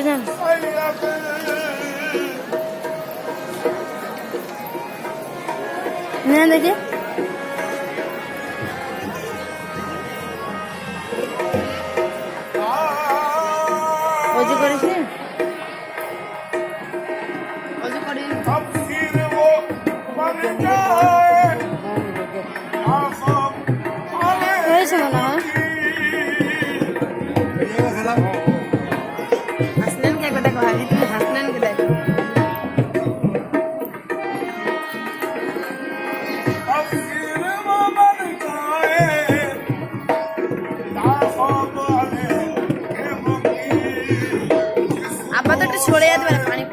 না না দেখে অজু করেছে অজু করে হয়েছে মনে হয় হাসলেন কে দেখো আগে তুমি হাসলেন কে দেখো আব্বা তো একটু সরে যেতে পারে পানি